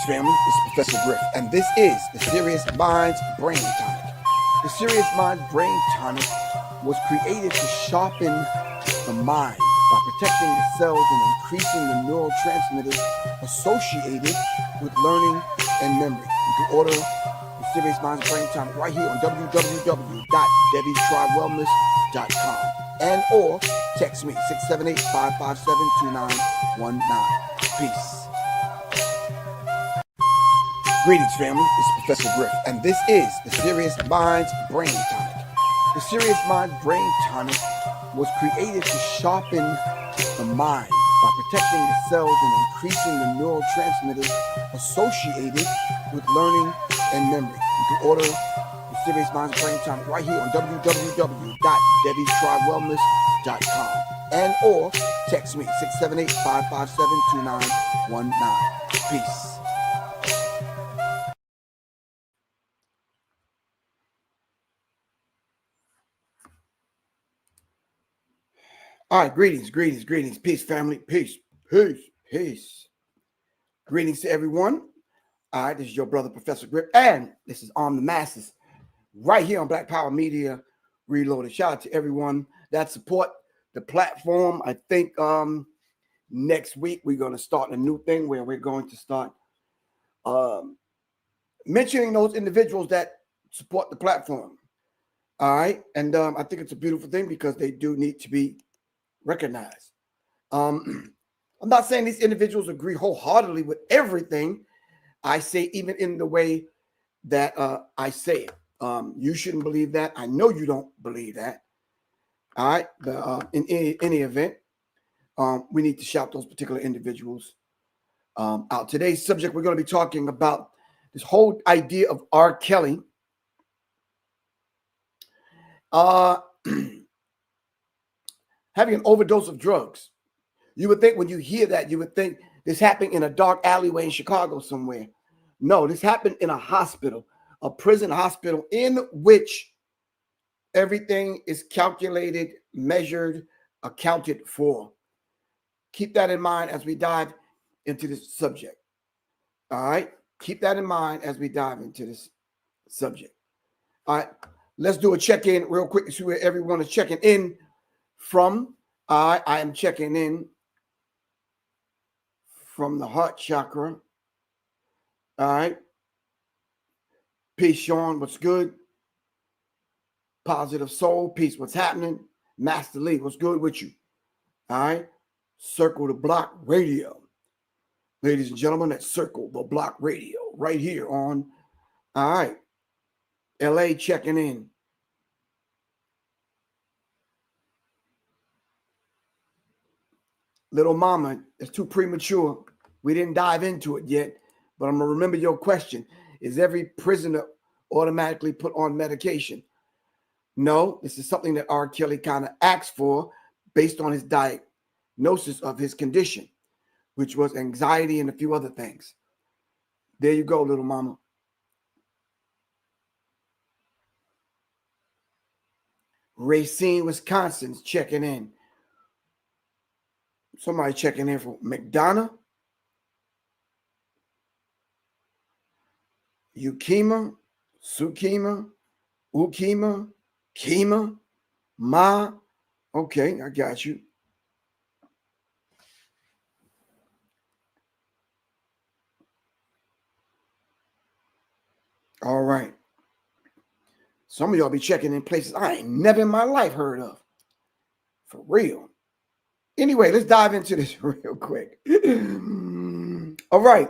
family. This is Professor Griff, and this is the Serious Minds Brain Tonic. The Serious Minds Brain Tonic was created to sharpen the mind by protecting the cells and increasing the neurotransmitters associated with learning and memory. You can order the Serious Minds Brain Tonic right here on www.debbiestrywellness.com and or text me 678-557-2919. Peace. Greetings, family. This is Professor Griff, and this is the Serious Minds Brain Tonic. The Serious Minds Brain Tonic was created to sharpen the mind by protecting the cells and increasing the neurotransmitters associated with learning and memory. You can order the Serious Minds Brain Tonic right here on www.debbiestrywellness.com and or text me 678-557-2919. Peace. All right, greetings. Peace, family. Peace. Greetings to everyone. All right, this is your brother, Professor Griff, and this is On the Masses, right here on Black Power Media Reloaded. Shout out to everyone that support the platform. I think next week we're going to start a new thing where we're going to start mentioning those individuals that support the platform. All right, and I think it's a beautiful thing because they do need to be recognized. I'm not saying these individuals agree wholeheartedly with everything I say, even in the way that I say it. You shouldn't believe that. I know you don't believe that. All right. But in any event, we need to shout those particular individuals out. Today's subject, we're going to be talking about this whole idea of R. Kelly. Having an overdose of drugs. You would think when you hear that, you would think this happened in a dark alleyway in Chicago somewhere. No, this happened in a hospital, a prison hospital in which everything is calculated, measured, accounted for. Keep that in mind as we dive into this subject. All right? Keep that in mind as we dive into this subject. All right, let's do a check-in real quick to see where everyone is checking in from. I am checking in from the heart chakra. All right. Peace, Sean. What's good? Positive Soul. Peace. What's happening? Master Lee. What's good with you? All right. Circle the Block Radio. Ladies and gentlemen, that's Circle the Block Radio right here on. All right. LA checking in. Little Mama, it's too premature. We didn't dive into it yet, but I'm going to remember your question. Is every prisoner automatically put on medication? No, this is something that R. Kelly kind of asked for based on his diagnosis of his condition, which was anxiety and a few other things. There you go, Little Mama. Racine, Wisconsin's checking in. Somebody checking in from McDonough. Ukema, Sukema, Ukema, Kema, Ma. Okay, I got you. All right. Some of y'all be checking in places I ain't never in my life heard of. For real. Anyway, let's dive into this real quick. All right.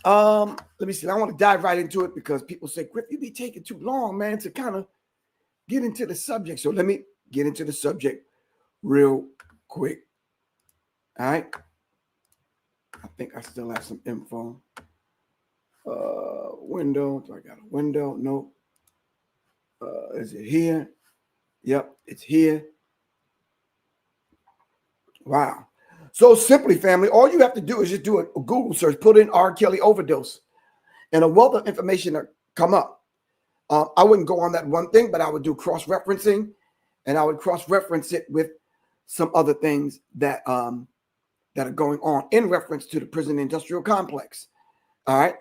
Let me see. I want to dive right into it because people say, Griff, you be taking too long, man, to kind of get into the subject. So let me get into the subject real quick. All right. I think I still have some info. Window. Do I got a window? No. Is it here? Yep, it's here. Wow. So simply, family, all you have to do is just do a Google search, put in R. Kelly overdose, and a wealth of information will come up. I wouldn't go on that one thing, but I would do cross-referencing, and I would cross-reference it with some other things that are going on in reference to the prison industrial complex. All right.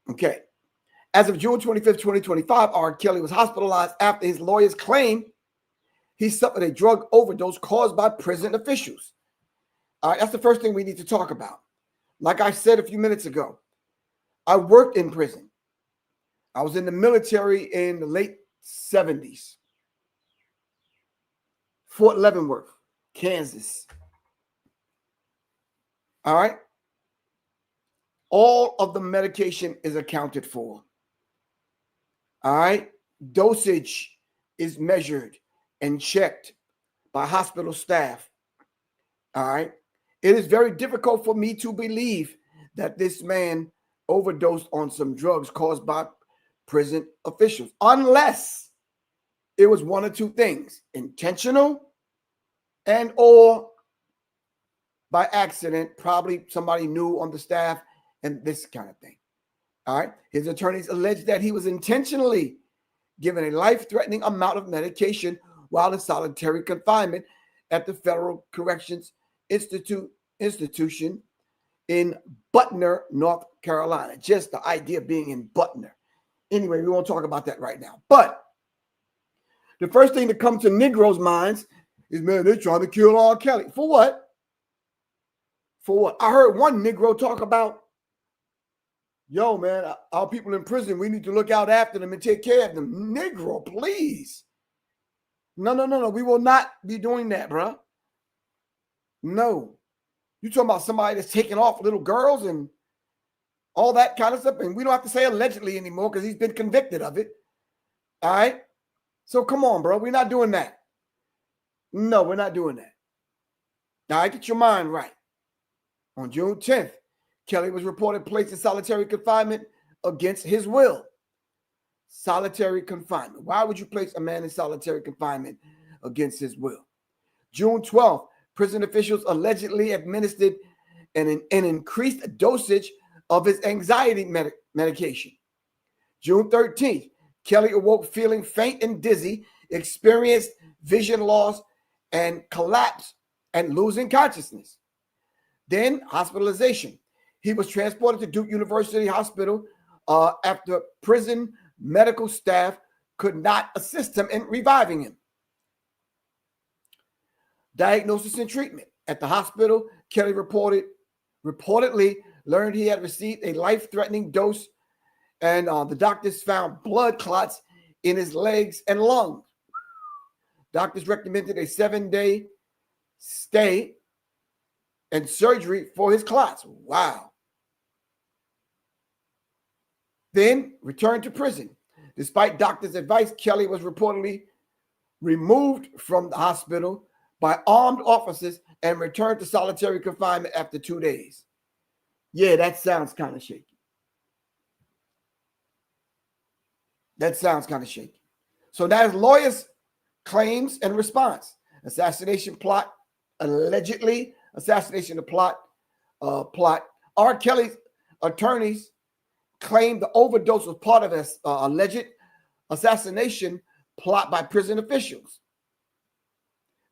Okay. As of June 25th, 2025, R. Kelly was hospitalized after his lawyers claimed he suffered a drug overdose caused by prison officials. All right. That's the first thing we need to talk about. Like I said a few minutes ago, I worked in prison. I was in the military in the late 70s. Fort Leavenworth, Kansas. All right. All of the medication is accounted for. All right. Dosage is measured and checked by hospital staff. All right. It is very difficult for me to believe that this man overdosed on some drugs caused by prison officials, unless it was one or two things: intentional and or by accident. Probably somebody knew on the staff and this kind of thing. All right. His attorneys allege that he was intentionally given a life-threatening amount of medication while in solitary confinement at the Federal Corrections Institution in Butner, North Carolina. Just the idea of being in Butner. Anyway, we won't talk about that right now. But the first thing that comes to Negroes' minds is, man, they're trying to kill R. Kelly. For what? For what? I heard one Negro talk about, yo, man, our people in prison, we need to look out after them and take care of them. Negro, please. No. We will not be doing that, bro. No. You talking about somebody that's taking off little girls and all that kind of stuff. And we don't have to say allegedly anymore because he's been convicted of it. All right. So come on, bro. We're not doing that. No, we're not doing that. All right. Get your mind right. On June 10th, Kelly was reported placed in solitary confinement against his will. Solitary confinement. Why would you place a man in solitary confinement against his will? June 12th, prison officials allegedly administered an increased dosage of his anxiety medication. June 13th, Kelly awoke feeling faint and dizzy, experienced vision loss and collapse and losing consciousness. Then hospitalization. He was transported to Duke University Hospital after prison medical staff could not assist him in reviving him. Diagnosis and treatment. At the hospital, Kelly reportedly learned he had received a life-threatening dose, and the doctors found blood clots in his legs and lungs. Doctors recommended a 7-day stay and surgery for his clots. Wow. Then returned to prison. Despite doctors' advice, Kelly was reportedly removed from the hospital by armed officers and returned to solitary confinement after 2 days. Yeah, that sounds kind of shaky. That sounds kind of shaky. So that is lawyers' claims and response. Assassination plot, allegedly assassination plot. R. Kelly's attorneys claimed the overdose was part of an alleged assassination plot by prison officials.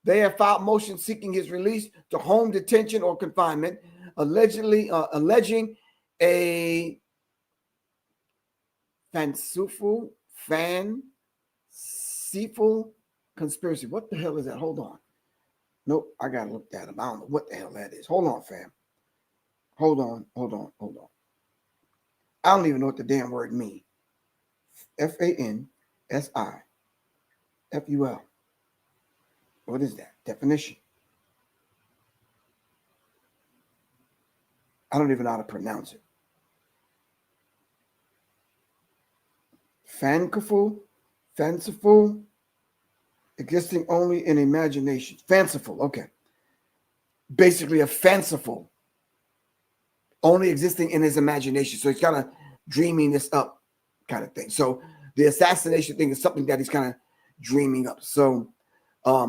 They have filed motions seeking his release to home detention or confinement, alleging a fanciful conspiracy. What the hell is that? Hold on. Nope, I gotta look that up. I don't know what the hell that is. Hold on, fam. Hold on. I don't even know what the damn word means. FANSIFUL. What is that? Definition. I don't even know how to pronounce it. Fanciful, existing only in imagination. Fanciful, okay. Basically a fanciful, only existing in his imagination. So he's kind of dreaming this up kind of thing. So the assassination thing is something that he's kind of dreaming up. So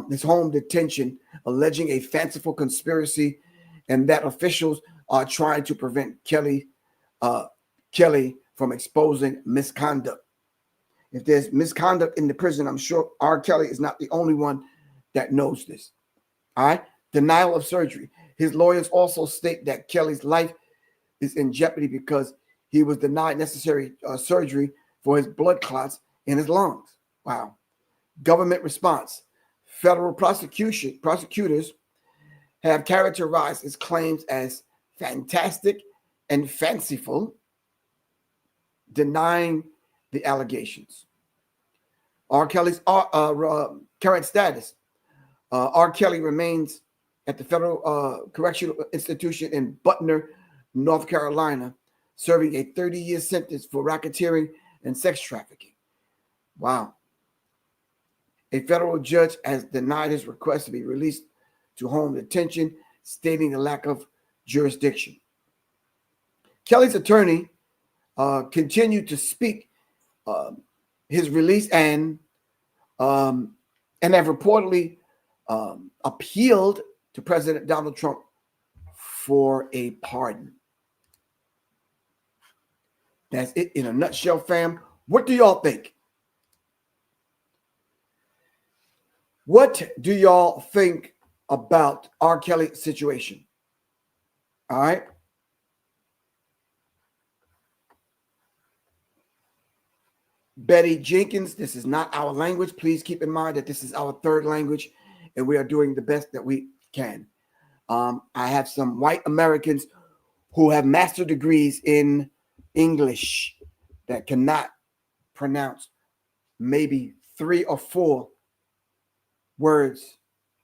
his home detention, alleging a fanciful conspiracy and that officials are trying to prevent Kelly from exposing misconduct. If there's misconduct in the prison, I'm sure R. Kelly is not the only one that knows this. All right. Denial of surgery. His lawyers also state that Kelly's life is in jeopardy because he was denied necessary surgery for his blood clots in his lungs. Wow. Government response. Federal prosecutors have characterized his claims as fantastic and fanciful, denying the allegations. R. Kelly's current status. R. Kelly remains at the Federal Correctional Institution in Butner, North Carolina, serving a 30-year sentence for racketeering and sex trafficking. Wow. A federal judge has denied his request to be released to home detention, stating the lack of jurisdiction. Kelly's attorney continued to speak his release and have reportedly appealed to President Donald Trump for a pardon. That's it in a nutshell, fam. What do y'all think? What do y'all think about R. Kelly's situation? All right. Betty Jenkins, this is not our language. Please keep in mind that this is our third language, and we are doing the best that we can. I have some white Americans who have master degrees in English that cannot pronounce maybe 3 or 4 words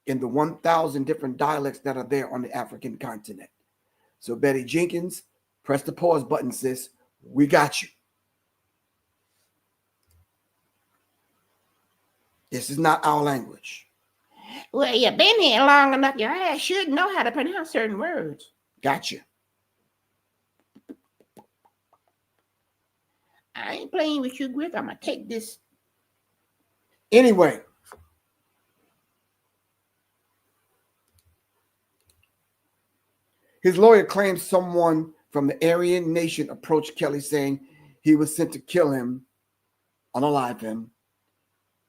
in the 1,000 different dialects that are there on the African continent. So Betty Jenkins, press the pause button, sis. We got you. This is not our language. Well, you've been here long enough. Your ass should know how to pronounce certain words. Gotcha. I ain't playing with you, Griff. I'm going to take this. Anyway. His lawyer claims someone from the Aryan nation approached Kelly saying he was sent to kill him, unalive him,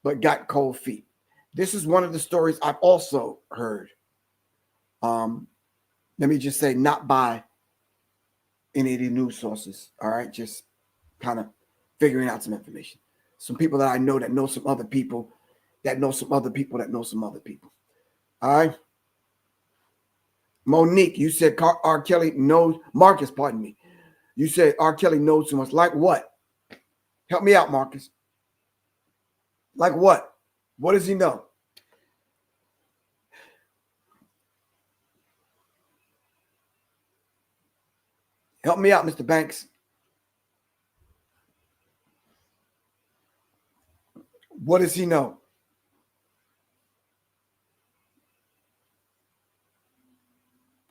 but got cold feet. This is one of the stories I've also heard. Let me just say, not by any of the news sources. All right, just kind of figuring out some information. Some people that I know that know some other people that know some other people that know some other people. All right. Monique, you said R. Kelly knows, Marcus, pardon me. You said R. Kelly knows too much. Like what? Help me out, Marcus. Like what? What does he know? Help me out, Mr. Banks. What does he know?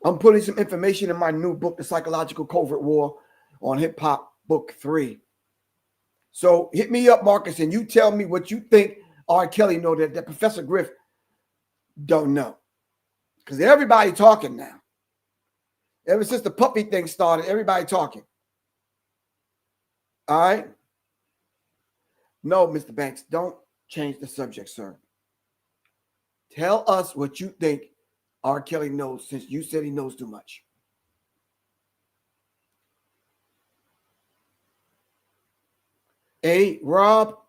I'm putting some information in my new book, The Psychological Covert War on Hip Hop, Book 3. So hit me up, Marcus, and you tell me what you think R. Kelly know that Professor Griff don't know. Because everybody talking now. Ever since the puppy thing started, everybody talking. All right? No, Mr. Banks, don't change the subject, sir. Tell us what you think R. Kelly knows, since you said he knows too much. Hey, Rob,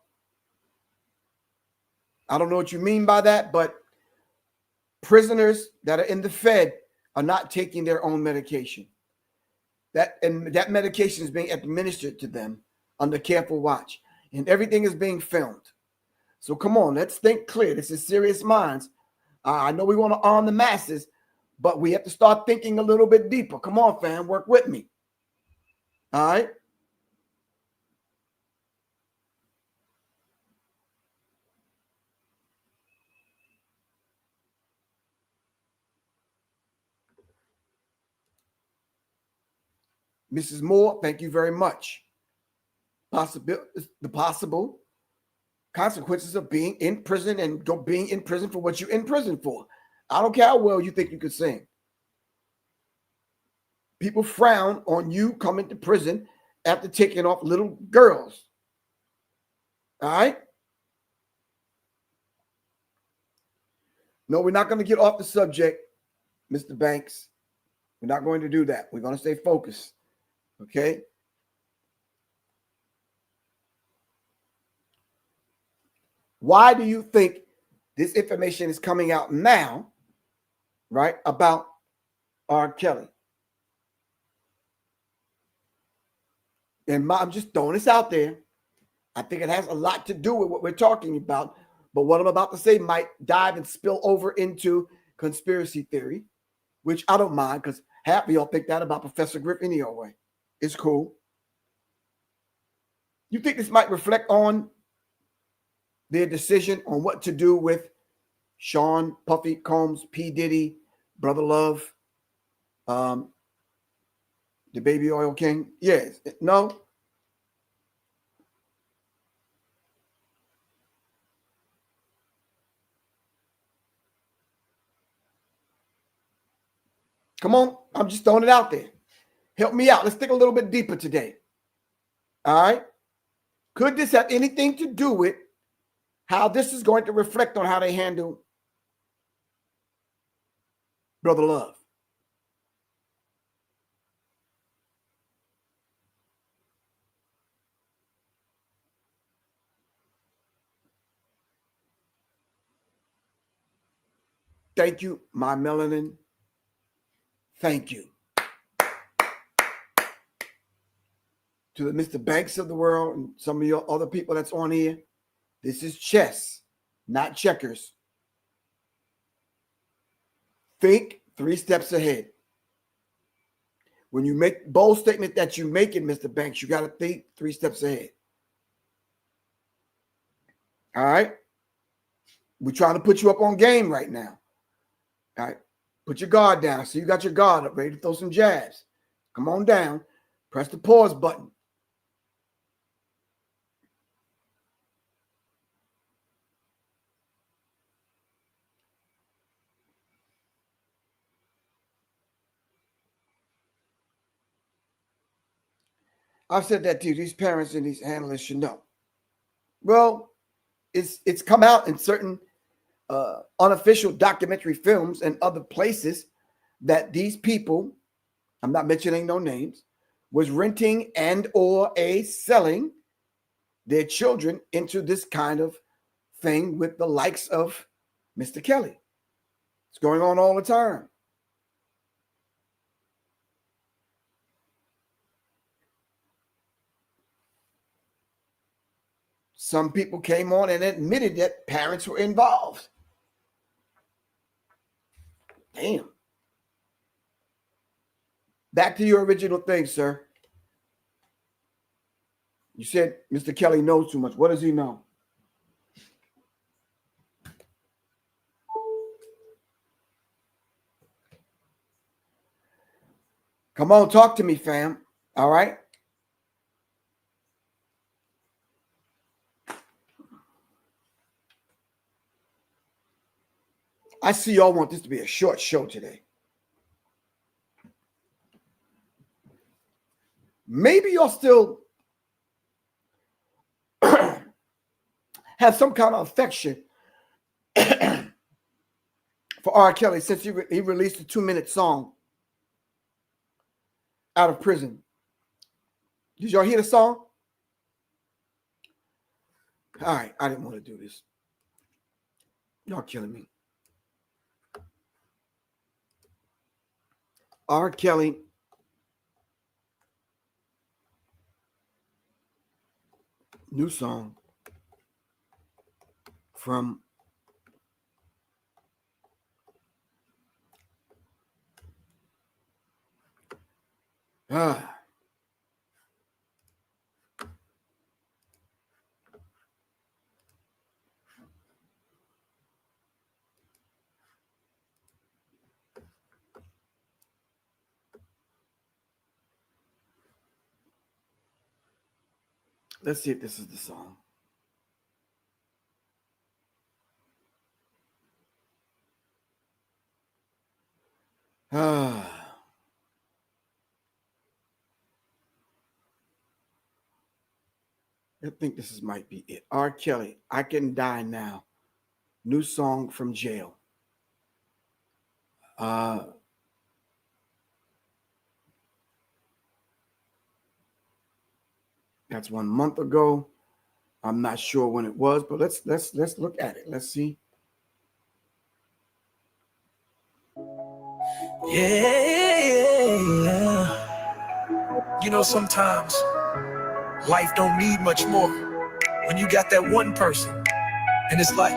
I don't know what you mean by that, but prisoners that are in the Fed are not taking their own medication. That medication is being administered to them under careful watch, and everything is being filmed. So come on, let's think clear. This is serious minds. I know we want to arm the masses, but we have to start thinking a little bit deeper. Come on, fam, work with me. All right. Mrs. Moore, thank you very much. The possible consequences of being in prison and being in prison for what you're in prison for. I don't care how well you think you could sing. People frown on you coming to prison after taking off little girls. All right? No, we're not going to get off the subject, Mr. Banks. We're not going to do that. We're going to stay focused. Okay. Why do you think this information is coming out now, right, about R. Kelly? And I'm just throwing this out there. I think it has a lot to do with what we're talking about. But what I'm about to say might dive and spill over into conspiracy theory, which I don't mind because half of y'all think that about Professor Griff anyway. It's cool. You think this might reflect on their decision on what to do with Sean, Puffy, Combs, P. Diddy, Brother Love, the Baby Oil King? Yes. No? Come on. I'm just throwing it out there. Help me out. Let's think a little bit deeper today. All right. Could this have anything to do with how this is going to reflect on how they handle Brother Love? Thank you, my melanin. Thank you. To the Mr. Banks of the world and some of your other people that's on here. This is chess, not checkers. Think 3 steps ahead. When you make bold statement that you make it, Mr. Banks, you got to think 3 steps ahead. All right? We're trying to put you up on game right now. All right? Put your guard down. So you got your guard up, ready to throw some jabs. Come on down. Press the pause button. I've said that to you. These parents and these analysts should know. Well, it's come out in certain unofficial documentary films and other places that these people, I'm not mentioning no names, was renting and or selling their children into this kind of thing with the likes of Mr. Kelly. It's going on all the time. Some people came on and admitted that parents were involved. Damn. Back to your original thing, sir. You said Mr. Kelly knows too much. What does he know? Come on, talk to me, fam. All right? I see y'all want this to be a short show today. Maybe y'all still have some kind of affection for R. Kelly since he released a 2-minute song out of prison. Did y'all hear the song? All right, I didn't want to do this. Y'all killing me. R. Kelly new song from let's see if this is the song. I think this might be it. R. Kelly, I Can Die Now. New song from jail. That's 1 month ago. I'm not sure when it was, but let's look at it. Let's see. Yeah. You know, sometimes life don't need much more when you got that one person. And it's like,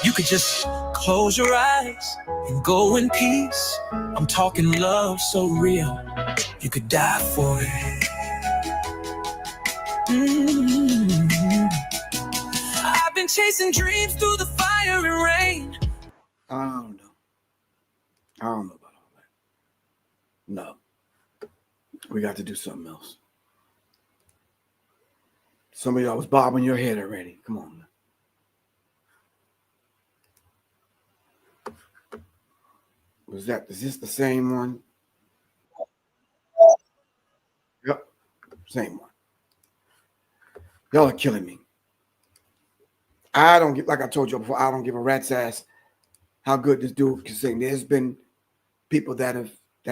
you could just close your eyes and go in peace. I'm talking love so real, you could die for it. I've been chasing dreams through the fire and rain. I don't know. I don't know about all that. No. We got to do something else. Some of y'all was bobbing your head already. Come on. Is this the same one? Yep. Same one. Y'all are killing me. I don't get, like I told you before, I don't give a rat's ass how good this dude can sing. There's been people that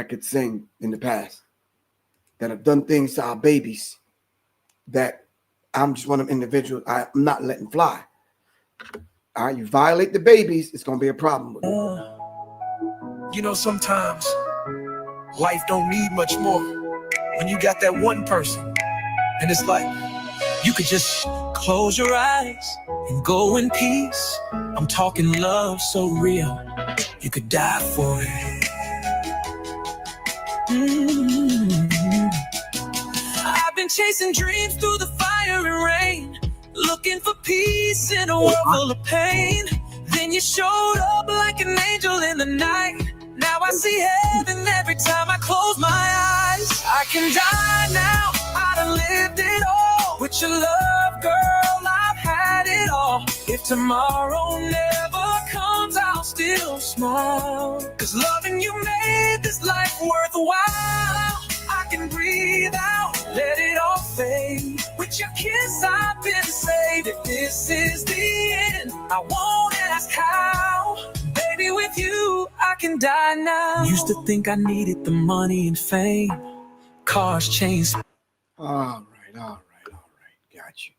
could sing in the past that have done things to our babies that I'm just one of them individuals I'm not letting fly. All right, you violate the babies, it's gonna be a problem with it. You know, sometimes life don't need much more when you got that one person. And it's like, you could just close your eyes and go in peace. I'm talking love so real, you could die for it. I've been chasing dreams through the fire and rain, looking for peace in a world full of pain. Then you showed up like an angel in the night. Now I see heaven every time I close my eyes. I can die now, I done lived it all. With your love, girl, I've had it all. If tomorrow never comes, I'll still smile. 'Cause loving you made this life worthwhile. I can breathe out, let it all fade. With your kiss, I've been saved. If this is the end, I won't ask how. Baby, with you, I can die now. Used to think I needed the money and fame, cars, chains. All right. Got you.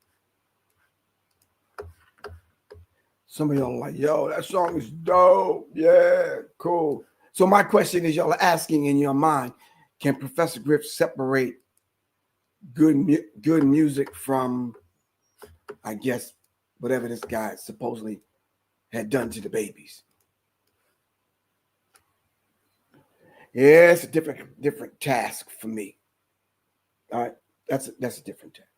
Some of y'all are like, yo, that song is dope. Yeah, cool. So my question is, y'all are asking in your mind, can Professor Griff separate good music from, I guess, whatever this guy supposedly had done to the babies? Yeah, it's a different task for me. All right, that's a different task.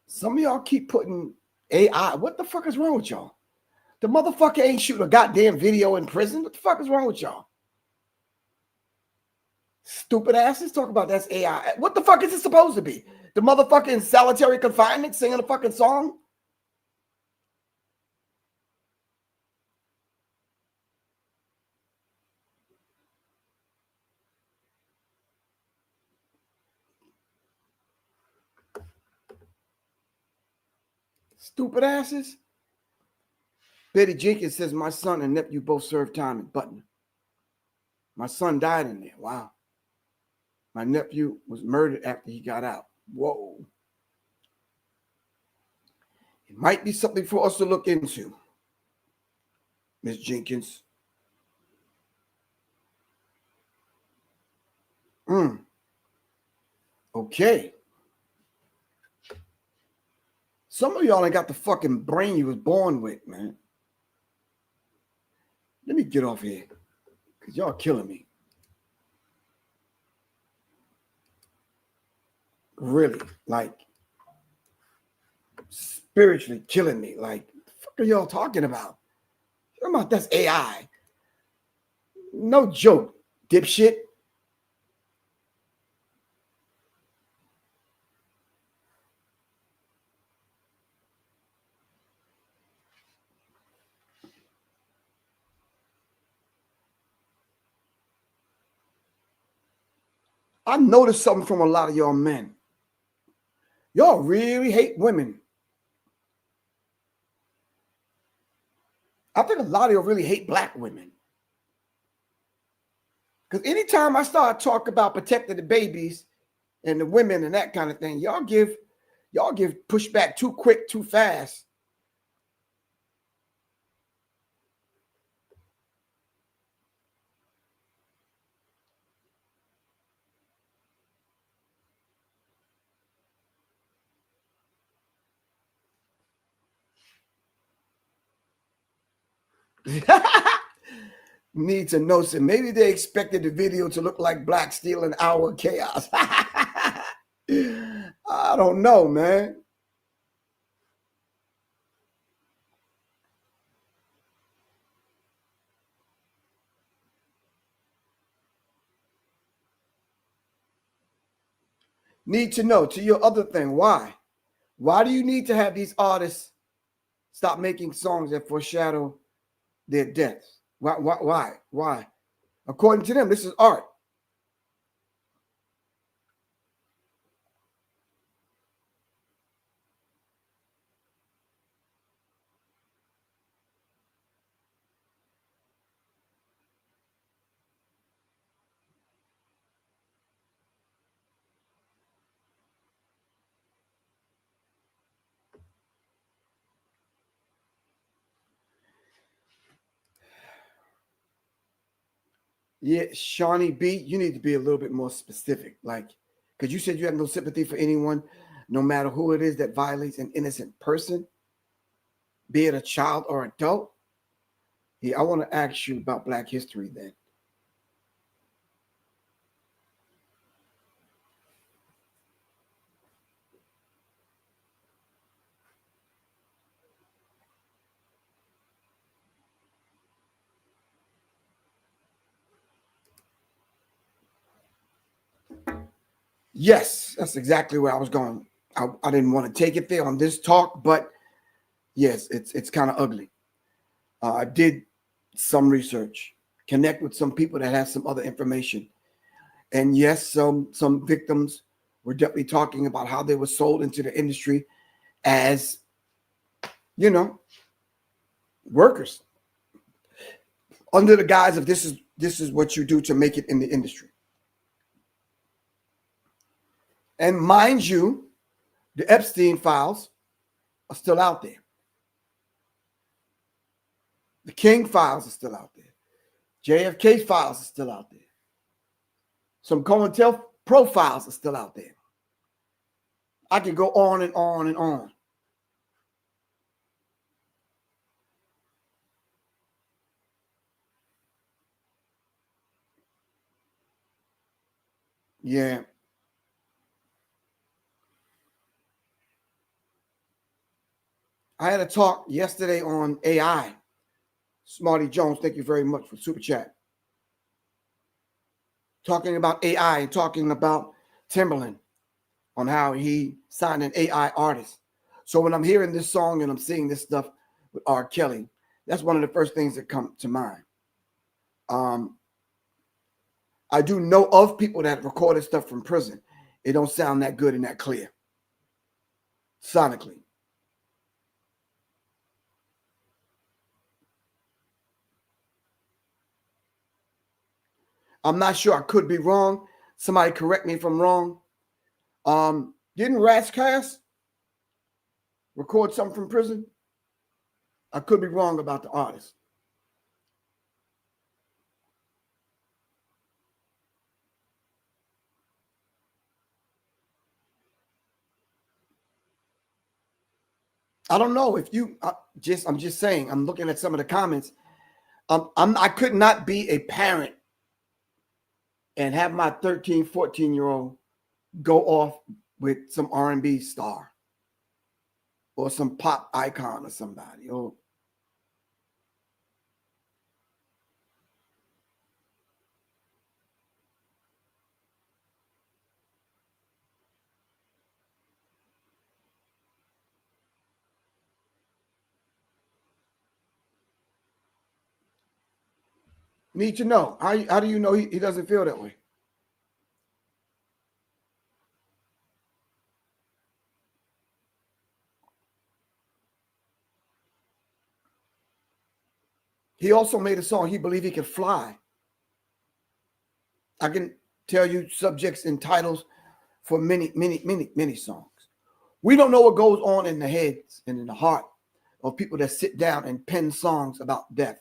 Some of y'all keep putting AI. What the fuck is wrong with y'all? The motherfucker ain't shooting a goddamn video in prison. What the fuck is wrong with y'all? Stupid asses talk about that's AI. What the fuck is it supposed to be? The motherfucker in solitary confinement singing a fucking song? Stupid asses. Betty Jenkins says, my son and nephew both served time in Butner. My son died in there. Wow. My nephew was murdered after he got out. Whoa. It might be something for us to look into, Miss Jenkins. Okay. Some of y'all ain't got the fucking brain you was born with, man. Let me get off here, because y'all killing me. Really, like, spiritually killing me. Like, the fuck are y'all talking about? Talking about that's AI. No joke, dipshit. I noticed something from a lot of y'all men. Y'all really hate women. I think a lot of y'all really hate black women. Because anytime I start talking about protecting the babies and the women and that kind of thing, y'all give Y'all give pushback too quick, too fast. Need to know some. Maybe they expected the video to look like Black Steel and Hour Chaos. I don't know, man. Need to know. To your other thing, why? Why do you need to have these artists stop making songs that foreshadow their deaths? Why? According to them, this is art. Yeah, Shawnee B, you need to be a little bit more specific. Like, because you said you have no sympathy for anyone, no matter who it is that violates an innocent person, be it a child or adult. Yeah, I want to ask you about Black history then. Yes, that's exactly where I was going. I didn't want to take it there on this talk, but yes, it's kind of ugly. I did some research, connect with some people that have some other information, and yes, some victims were definitely talking about how they were sold into the industry as, workers under the guise of this is what you do to make it in the industry. And mind you, the Epstein files are still out there. The King files are still out there. JFK files are still out there. Some COINTELPRO files are still out there. I could go on and on and on. Yeah. I had a talk yesterday on AI. Smarty Jones, thank you very much for Super Chat. Talking about AI and talking about Timberland on how he signed an AI artist. So when I'm hearing this song and I'm seeing this stuff with R. Kelly, that's one of the first things that come to mind. I do know of people that recorded stuff from prison. It don't sound that good and that clear sonically. I'm not sure. I could be wrong. Somebody correct me if I'm wrong. Didn't Razzcast record something from prison? I could be wrong about the artist. I don't know if you I'm just saying, I'm looking at some of the comments. I could not be a parent and have my 13, 14-year-old go off with some R&B star or some pop icon or somebody. Or need to know. How do you know he doesn't feel that way? He also made a song, he believed he could fly. I can tell you subjects and titles for many songs. We don't know what goes on in the heads and in the heart of people that sit down and pen songs about death.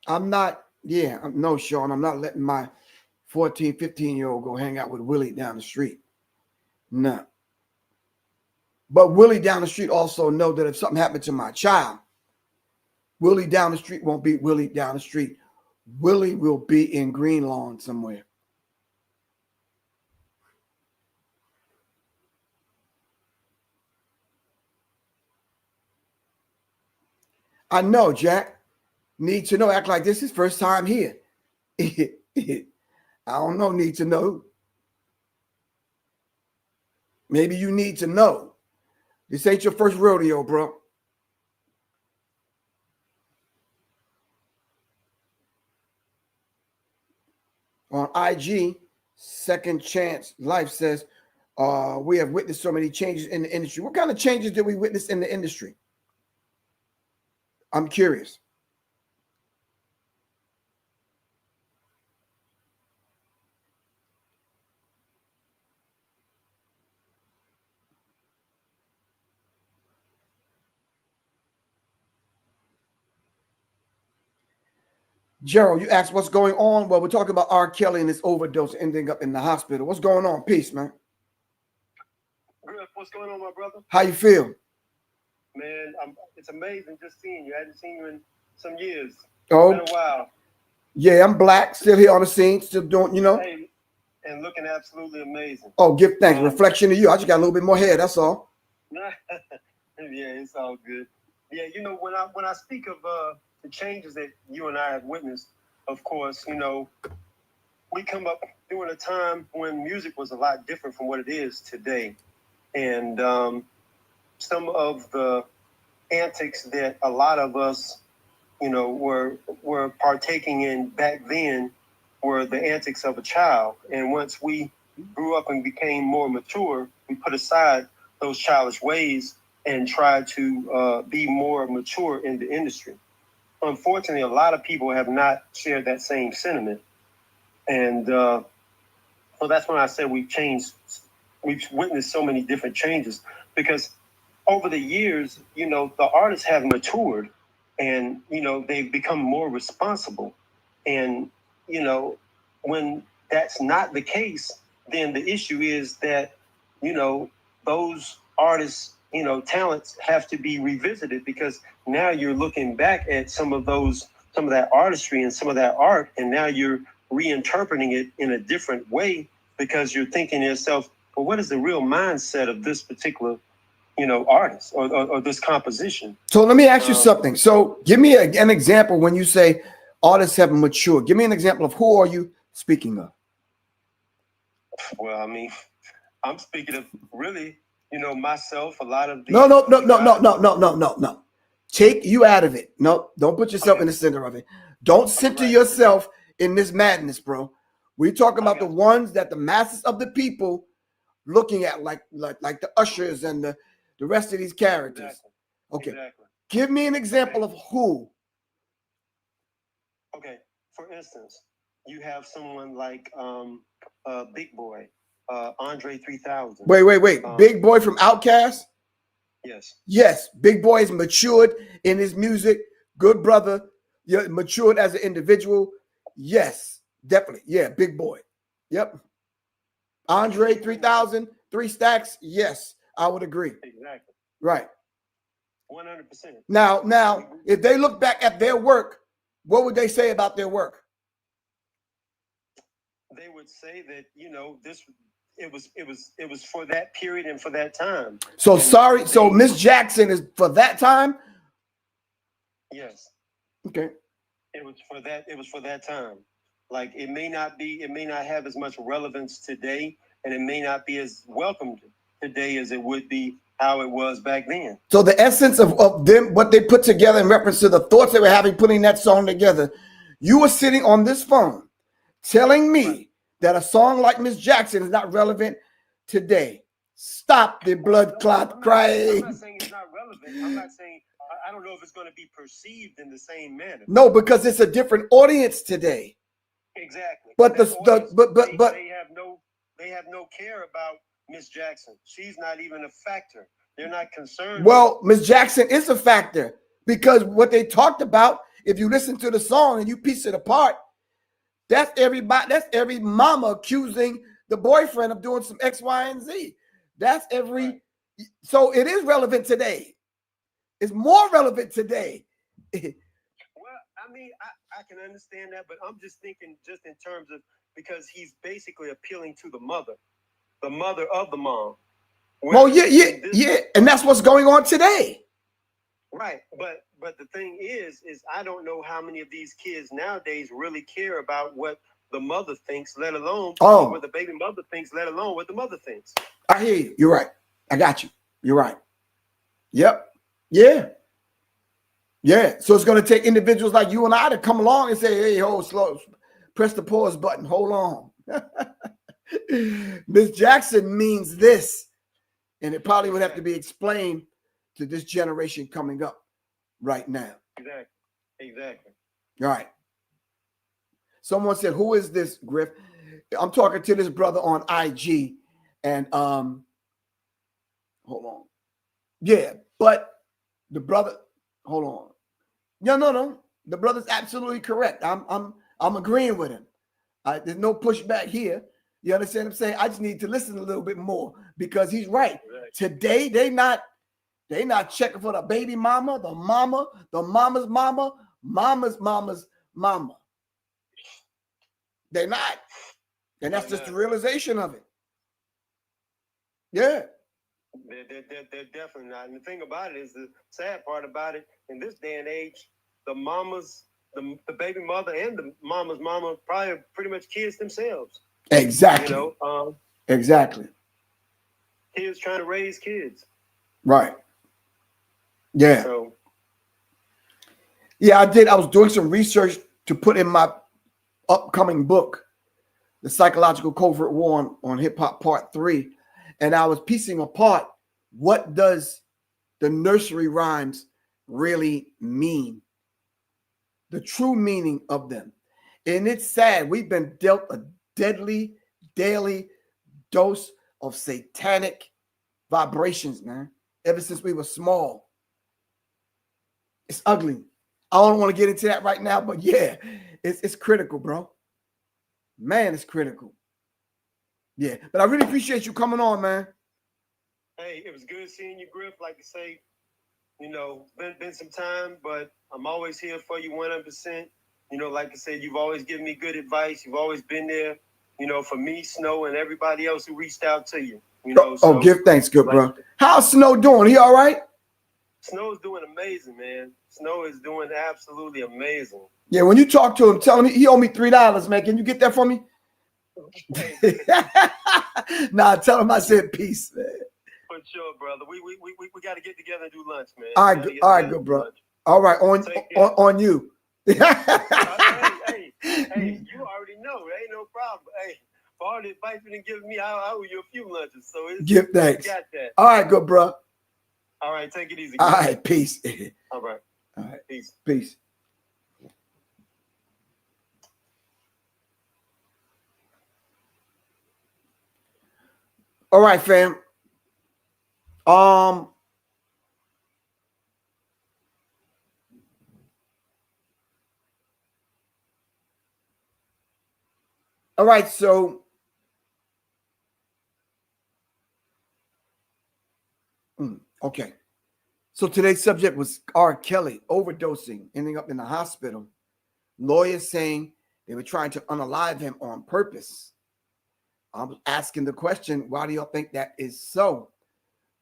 No, Sean, I'm not letting my 14, 15-year-old go hang out with Willie down the street. No. But Willie down the street also know that if something happened to my child, Willie down the street won't be Willie down the street. Willie will be in Green Lawn somewhere. I know, Jack. Need to know. Act like this is first time here. I don't know. Need to know. Maybe you need to know. This ain't your first rodeo, bro. On IG, Second Chance Life says, we have witnessed so many changes in the industry. What kind of changes did we witness in the industry? I'm curious. Gerald, you asked what's going on. Well, we're talking about R. Kelly and his overdose ending up in the hospital. What's going on? Peace, man. Griff, what's going on, my brother? How you feel? Man, it's amazing just seeing you. I hadn't seen you in some years. Oh, it's been a while. Yeah, I'm black, still here on the scene, still doing, Hey, and looking absolutely amazing. Oh, give thanks. Reflection of you. I just got a little bit more hair, that's all. Yeah, it's all good. Yeah, when I speak of the changes that you and I have witnessed, of course, we come up during a time when music was a lot different from what it is today. And some of the antics that a lot of us, were partaking in back then were the antics of a child. And once we grew up and became more mature, we put aside those childish ways and tried to be more mature in the industry. Unfortunately, a lot of people have not shared that same sentiment. And so that's when I said we've witnessed so many different changes, because over the years, the artists have matured and, they've become more responsible. And, when that's not the case, then the issue is that, those artists, talents have to be revisited, because now you're looking back at some of that artistry and some of that art, and now you're reinterpreting it in a different way, because you're thinking to yourself, well, what is the real mindset of this particular, artist or this composition? So let me ask you something. So give me an example when you say artists have matured. Give me an example of who are you speaking of? Well, I mean, I'm speaking of really, myself, a lot of the No. Take you out of it. No, don't put yourself in the center of it. Don't center yourself in this madness, bro. We talk about the ones that the masses of the people looking at, like the ushers and the rest of these characters. Exactly. Okay. Exactly. Give me an example of who. Okay. For instance, you have someone like Big Boy, Andre 3000. Wait. Big Boy from Outkast? Yes. Yes. Big Boy is matured in his music. Good brother. You're matured as an individual. Yes. Definitely. Yeah. Big Boy. Yep. Andre 3000, 3 Stacks. Yes. I would agree. Exactly. Right. 100%. Now, if they look back at their work, what would they say about their work? They would say that, it was for that period and for that time. So Miss Jackson is for that time? Yes. Okay. It was for that time. Like, it may not have as much relevance today, and it may not be as welcomed today as it would be how it was back then. So the essence of them, what they put together in reference to the thoughts they were having putting that song together, you were sitting on this phone telling me that a song like Miss Jackson is not relevant today. Stop the blood clot crying. I'm not saying it's not relevant. I'm not saying, I don't know if it's going to be perceived in the same manner. No, because it's a different audience today. Exactly. But they have no care about Miss Jackson. She's not even a factor. They're not concerned. Well, Miss Jackson is a factor because what they talked about, if you listen to the song and you piece it apart, that's everybody, that's every mama accusing the boyfriend of doing some X, Y, and Z. That's every, so it is relevant today. It's more relevant today. Well, I mean, I can understand that, but I'm just thinking just in terms of, because he's basically appealing to the mother of the mom. Well, yeah, and that's what's going on today. Right, but the thing is I don't know how many of these kids nowadays really care about what the mother thinks, let alone what the baby mother thinks, let alone what the mother thinks. I hear you. You're right. I got you. You're right. Yep. Yeah. Yeah. So it's going to take individuals like you and I to come along and say, hey, hold slow, press the pause button. Hold on. Miss Jackson means this. And it probably would have to be explained to this generation coming up right now. Exactly. All right. Someone said, who is this, Griff? I'm talking to this brother on IG. And hold on. Yeah, but the brother, hold on. No. The brother's absolutely correct. I'm agreeing with him. There's no pushback here. You understand what I'm saying? I just need to listen a little bit more because he's right. Today, they not checking for the baby mama, the mama's mama, mama's mama. They're not. And that's just the realization of it. Yeah. They're definitely not. And the thing about it is, the sad part about it, in this day and age, the baby mother and the mama's mama probably are pretty much kids themselves. Exactly. You know, exactly. Kids trying to raise kids. Right. Yeah. So, yeah, I did. I was doing some research to put in my upcoming book, The Psychological Covert War on Hip Hop Part 3. And I was piecing apart, what does the nursery rhymes really mean? The true meaning of them. And it's sad. We've been dealt a deadly daily dose of satanic vibrations, man, ever since we were small. It's ugly. I don't want to get into that right now, but yeah, it's critical, bro. Man, it's critical. Yeah, but I really appreciate you coming on, man. Hey, it was good seeing you, Griff. Like I say, you know, been some time, but I'm always here for you 100%. You know, like I said, you've always given me good advice. You've always been there, you know, for me, Snow, and everybody else who reached out to you. You know, so, give thanks, good bro. How's Snow doing? He all right? Snow's doing amazing, man. Snow is doing absolutely amazing. Yeah, when you talk to him, tell him he owe me $3, man. Can you get that for me? Nah, tell him I said peace, man. For sure, brother. We got to get together and do lunch, man. All right, good bro. All right, on you. hey, you already know. There ain't no problem. Hey, for all the advice you done given me, I owe you a few lunches. So give thanks. Got that. All right, good bro. All right, take it easy. All right, peace. All right. All right, peace. All right, fam. All right, so okay. So today's subject was R. Kelly overdosing, ending up in the hospital. Lawyers saying they were trying to unalive him on purpose. I'm asking the question, why do y'all think that is so?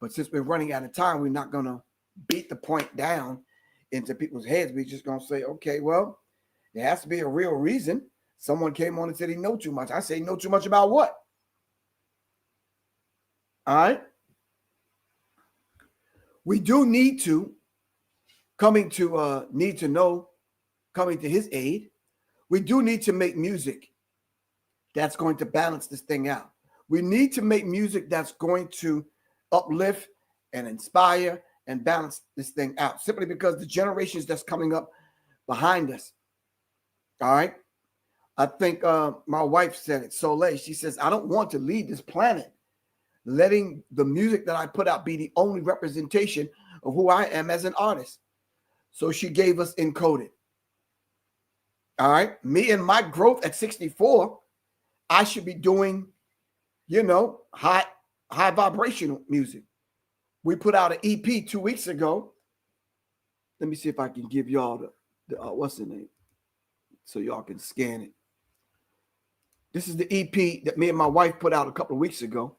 But since we're running out of time, we're not going to beat the point down into people's heads. We're just going to say, okay, well, there has to be a real reason. Someone came on and said he know too much. I say know too much about what? All right. We do need to, coming to his aid, we do need to make music that's going to balance this thing out. We need to make music that's going to uplift and inspire and balance this thing out, simply because the generations that's coming up behind us. All right. I think my wife said it, Soleil. She says, I don't want to leave this planet letting the music that I put out be the only representation of who I am as an artist. So she gave us Encoded. All right. Me and my growth at 64, I should be doing, high vibrational music. We put out an EP 2 weeks ago. Let me see if I can give y'all the what's the name, so y'all can scan it. This is the EP that me and my wife put out a couple of weeks ago.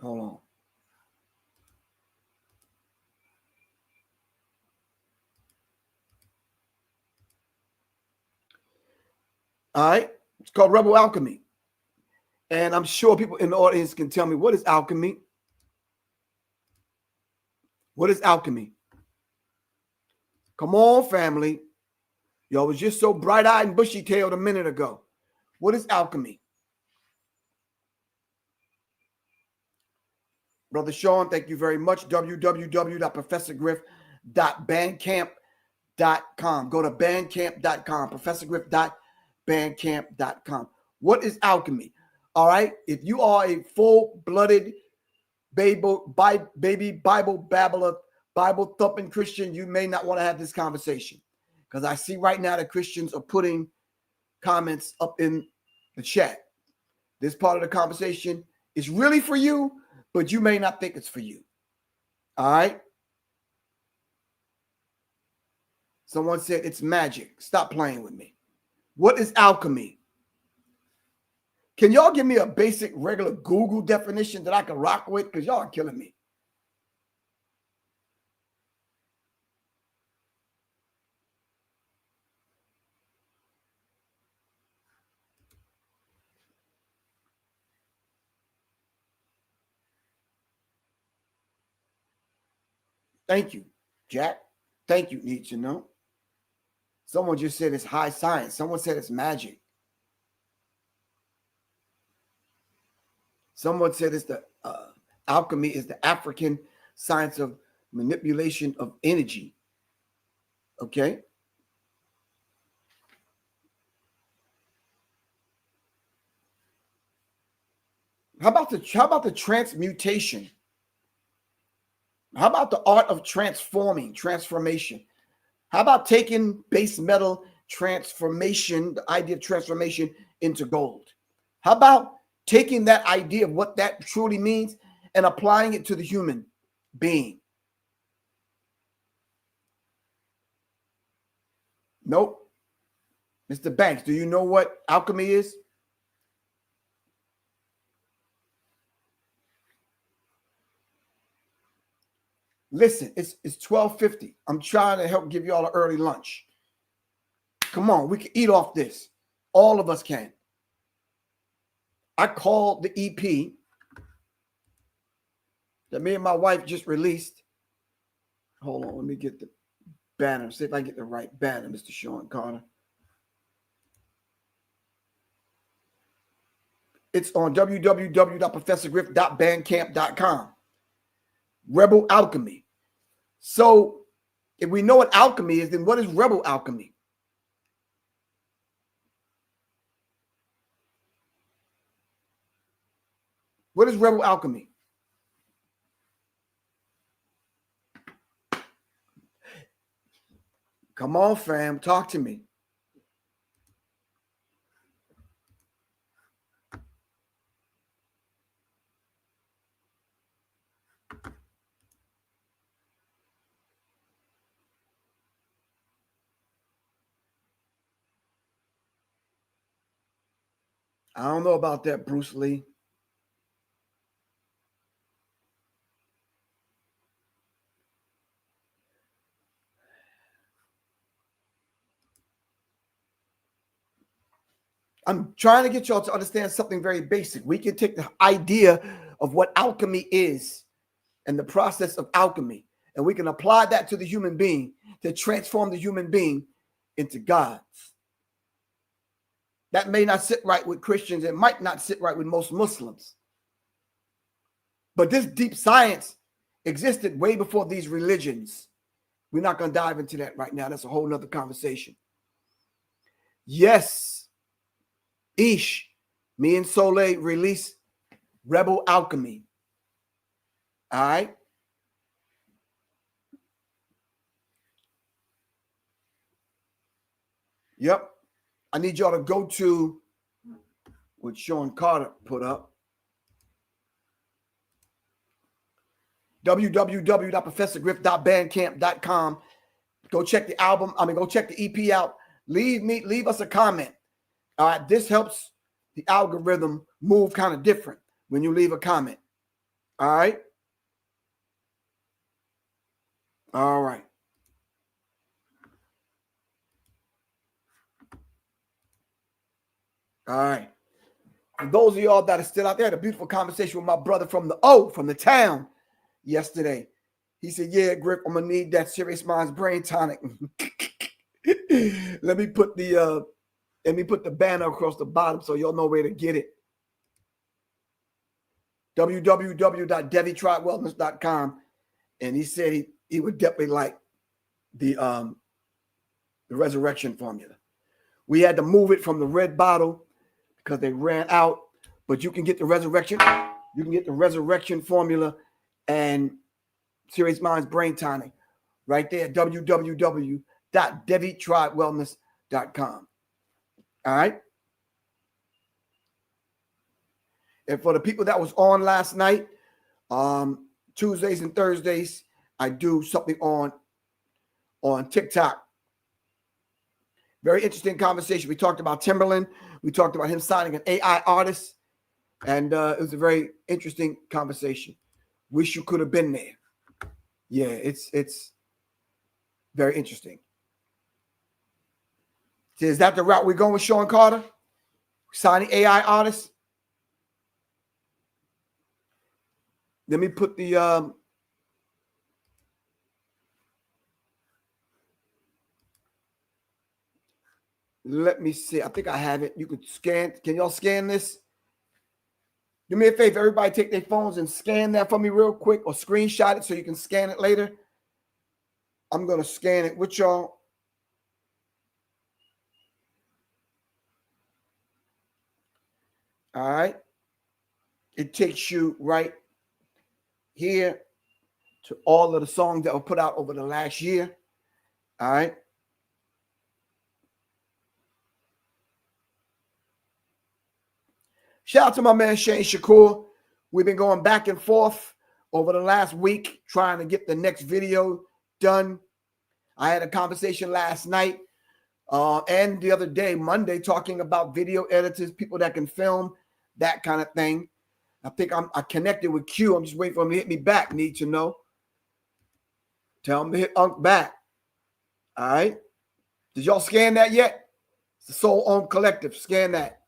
Hold on. All right. It's called Rebel Alchemy. And I'm sure people in the audience can tell me, what is alchemy? What is alchemy? Come on, family. Y'all was just so bright-eyed and bushy-tailed a minute ago. What is alchemy? Brother Sean, thank you very much. www.professorgriff.bandcamp.com. Go to bandcamp.com. professorgriff.bandcamp.com. What is alchemy? All right. If you are a full-blooded baby Bible babbler, Bible thumping Christian, you may not want to have this conversation, because I see right now that Christians are putting comments up in the chat. This part of the conversation is really for you, but you may not think it's for you. All right. Someone said it's magic. Stop playing with me. What is alchemy? Can y'all give me a basic, regular Google definition that I can rock with? Because y'all are killing me. Thank you, Jack. Thank you, Need to Know. Someone just said it's high science. Someone said it's magic. Someone said it's the alchemy is the African science of manipulation of energy. Okay. How about the transmutation? How about the art of transformation? How about taking base metal transformation, the idea of transformation, into gold? How about taking that idea of what that truly means and applying it to the human being? Nope. Mr. Banks, do you know what alchemy is? Listen, it's 12:50. I'm trying to help give you all an early lunch. Come on, we can eat off this. All of us can. I called the EP that me and my wife just released. Hold on, let me get the banner. See if I can get the right banner, Mr. Sean Carter. It's on www.professorgriff.bandcamp.com. Rebel Alchemy. So if we know what alchemy is, then what is rebel alchemy? What is rebel alchemy? Come on, fam. Talk to me. I don't know about that, Bruce Lee. I'm trying to get y'all to understand something very basic. We can take the idea of what alchemy is and the process of alchemy. And we can apply that to the human being to transform the human being into gods. That may not sit right with Christians. It might not sit right with most Muslims. But this deep science existed way before these religions. We're not going to dive into that right now. That's a whole nother conversation. Yes, Ish, me and Soleil released Rebel Alchemy. All right. Yep. I need y'all to go to what Sean Carter put up. www.professorgriff.bandcamp.com. Go check the album. Go check the EP out. Leave us a comment. All right. This helps the algorithm move kind of different when you leave a comment. All right. All right. All right. For those of y'all that are still out there, I had a beautiful conversation with my brother from the town yesterday. He said, yeah, Griff, I'm going to need that Serious Minds brain tonic. Let me put the banner across the bottom so y'all know where to get it. www.devitribewellness.com. And he said he would definitely like the resurrection formula. We had to move it from the red bottle because they ran out, but you can get the resurrection. You can get the resurrection formula and Serious Minds brain tonic right there at www.devitribewellness.com. All right. And for the people that was on last night, Tuesdays and Thursdays, I do something on TikTok. Very interesting conversation. We talked about Timberland. We talked about him signing an AI artist. And it was a very interesting conversation. Wish you could have been there. Yeah, it's very interesting. So is that the route we're going with Sean Carter? Signing AI artists? Let me put the let me see. I think I have it. You could scan. Can y'all scan this? Do me a favor, everybody take their phones and scan that for me real quick or screenshot it so you can scan it later. I'm going to scan it with y'all. All right. It takes you right here to all of the songs that were put out over the last year. All right. Shout out to my man Shane Shakur. We've been going back and forth over the last week trying to get the next video done. I had a conversation last night and the other day, Monday, talking about video editors, people that can film, that kind of thing. I think I connected with Q. I'm just waiting for him to hit me back. Need to know. Tell him to hit Unc back. All right. Did y'all scan that yet? It's the Soul Owned Collective. Scan that.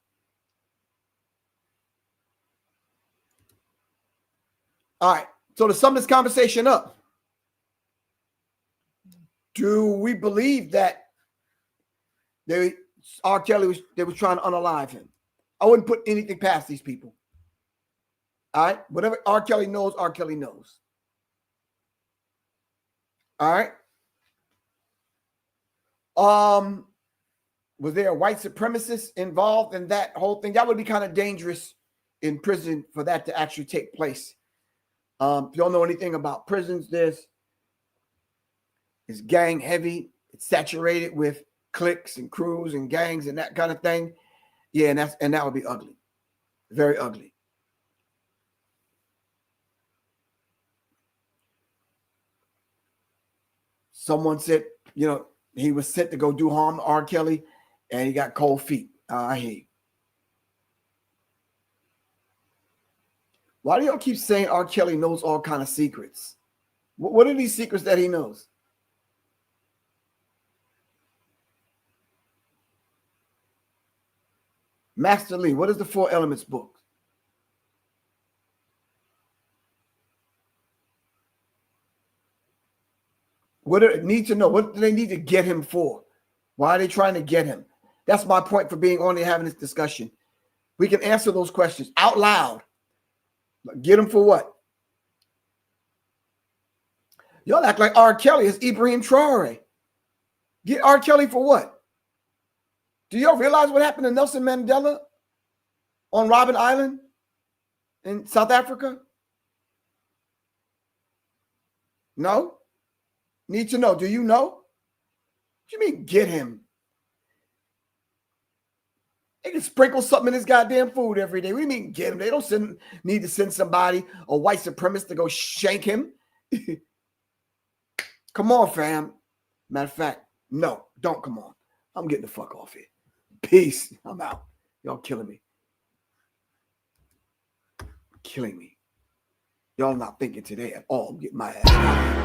All right. So to sum this conversation up, do we believe that R. Kelly they were trying to unalive him? I wouldn't put anything past these people. All right. Whatever R. Kelly knows, R. Kelly knows. All right. Was there a white supremacist involved in that whole thing? That would be kind of dangerous in prison for that to actually take place. If you don't know anything about prisons, it's gang heavy. It's saturated with cliques and crews and gangs and that kind of thing. Yeah, and that would be ugly. Very ugly. Someone said, he was sent to go do harm to R. Kelly, and he got cold feet. I hear you. Why do y'all keep saying R. Kelly knows all kind of secrets? What are these secrets that he knows? Master Lee, what is the 4 Elements book? What do they need to know? What do they need to get him for? Why are they trying to get him? That's my point for being on here having this discussion. We can answer those questions out loud. Get him for what? Y'all act like R. Kelly is Ibrahim Traore. Get R. Kelly for what? Do y'all realize what happened to Nelson Mandela on Robben Island in South Africa? No? Need to know. Do you know? What do you mean get him? They can sprinkle something in his goddamn food every day. What do you mean get him? They don't need to send somebody, a white supremacist, to go shank him. Come on, fam. Matter of fact, no, don't come on. I'm getting the fuck off here. Peace. I'm out. Y'all killing me. Killing me. Y'all not thinking today at all. I'm getting my ass out.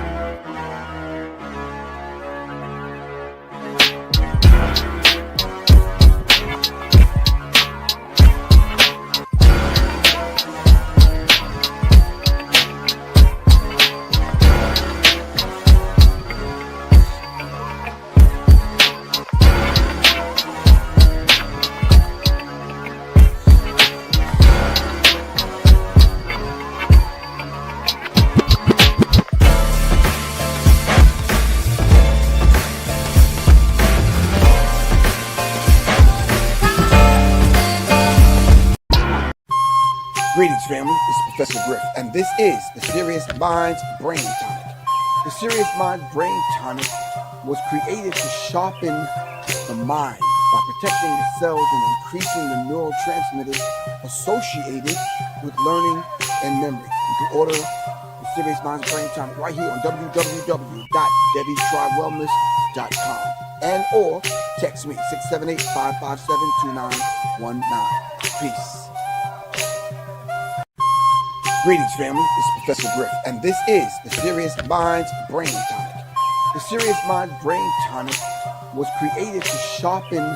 Greetings, family. This is Professor Griff, and this is the Serious Minds Brain Tonic. The Serious Minds Brain Tonic was created to sharpen the mind by protecting the cells and increasing the neurotransmitters associated with learning and memory. You can order the Serious Minds Brain Tonic right here on www.debbietrywellness.com and or text me 678-557-2919. Peace. Greetings, family. This is Professor Griff, and this is the Serious Minds Brain Tonic. The Serious Minds Brain Tonic was created to sharpen